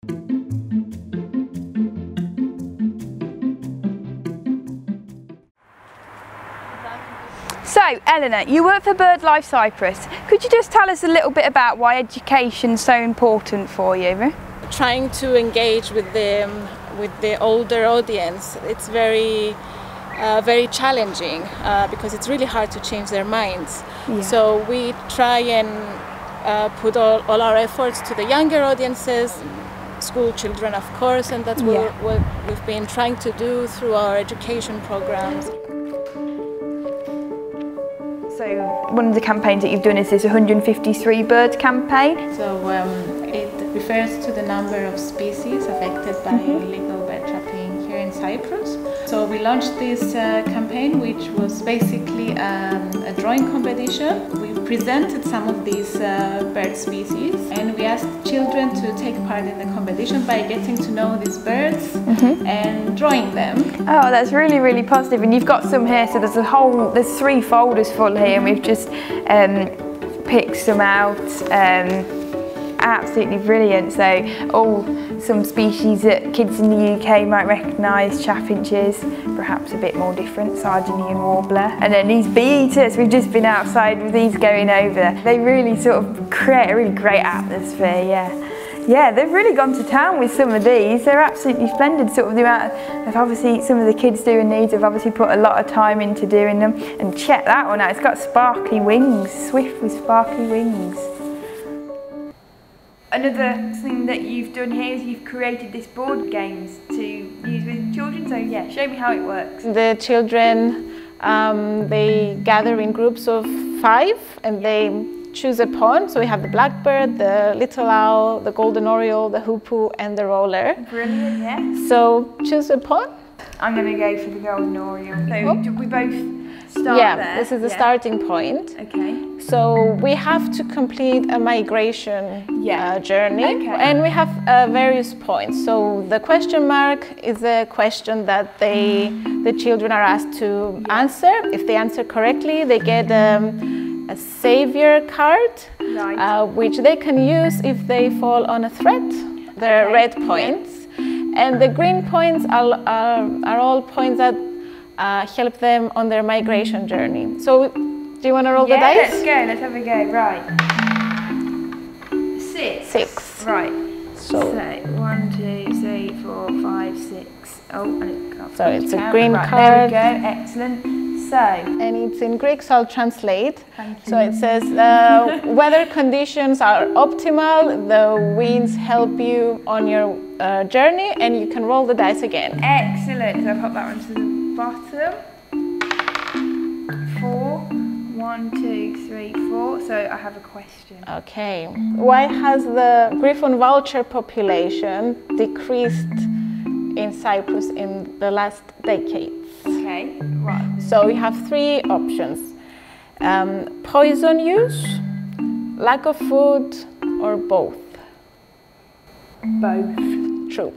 So, Eleanor, you work for BirdLife Cyprus. Could you just tell us a little bit about why education is so important for you? Trying to engage with the older audience, it's very challenging because it's really hard to change their minds. Yeah. So we try and put all our efforts to the younger audiences, school children of course, and that's what we've been trying to do through our education programs. So one of the campaigns that you've done is this 153 bird campaign. So it refers to the number of species affected by illegal bird trapping here in Cyprus. So we launched this campaign, which was basically a drawing competition. We presented some of these bird species and we asked children to take part in the competition by getting to know these birds and drawing them. Oh, that's really, really positive. And you've got some here, so there's 3 folders full here, and we've just picked some out. Absolutely brilliant. So some species that kids in the UK might recognise: chaffinches, perhaps a bit more different, Sardinian warbler, and then these bee-eaters. We've just been outside with these going over. They really sort of create a really great atmosphere. Yeah, they've really gone to town with some of these. They're absolutely splendid. Sort of the amount of obviously some of the kids doing these have obviously put a lot of time into doing them. And check that one out. It's got sparkly wings, swift with sparkly wings. Another thing that you've done here is you've created this board games to use with children. So yeah, show me how it works. The children, they gather in groups of 5 and they choose a pawn. So we have the blackbird, the little owl, the golden oriole, the hoopoe and the roller. Brilliant, yeah. So choose a pawn. I'm going to go for the golden oriole. So we both start there? This is the starting point. Okay. So we have to complete a migration journey, and we have various points. So the question mark is a question that the children are asked to answer. If they answer correctly, they get a savior card, which they can use if they fall on a threat. The red points. And the green points are all points that help them on their migration journey. So, do you want to roll the dice? Let's go. Let's have a go. Right. 6. Right. So 1, 2, 3, 4, 5, 6. Oh, and it comes. So it's a green card. There we go. Excellent. So. And it's in Greek, so I'll translate. Thank you. So it says, weather conditions are optimal, the winds help you on your journey, and you can roll the dice again. Excellent. So I'll pop that one to the bottom. 4. 1, 2, 3, 4. So I have a question. Okay. Why has the griffon vulture population decreased in Cyprus in the last decades? Okay, right. So we have 3 options. Poison use, lack of food, or both? Both. True.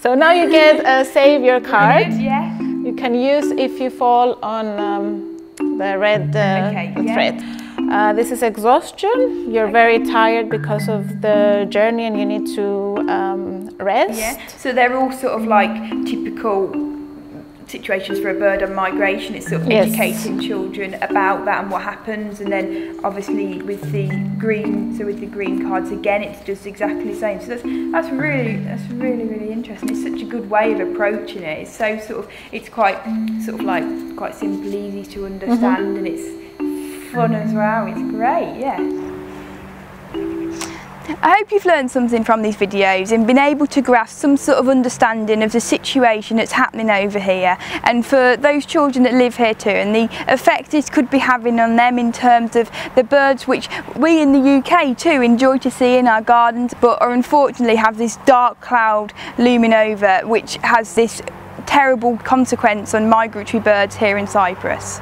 So now you get a savior card. Yeah. You can use if you fall on the red thread. This is exhaustion. You're very tired because of the journey and you need to rest. Yeah. So they're all sort of like typical situations for a bird on migration. It's sort of educating children about that and what happens, and then obviously with the green cards again, it's just exactly the same. So that's really interesting. It's such a good way of approaching it. It's so it's quite quite simple, easy to understand, and it's fun as well. It's great, yeah. I hope you've learned something from these videos and been able to grasp some sort of understanding of the situation that's happening over here, and for those children that live here too, and the effect this could be having on them in terms of the birds which we in the UK too enjoy to see in our gardens, but are unfortunately have this dark cloud looming over, which has this terrible consequence on migratory birds here in Cyprus.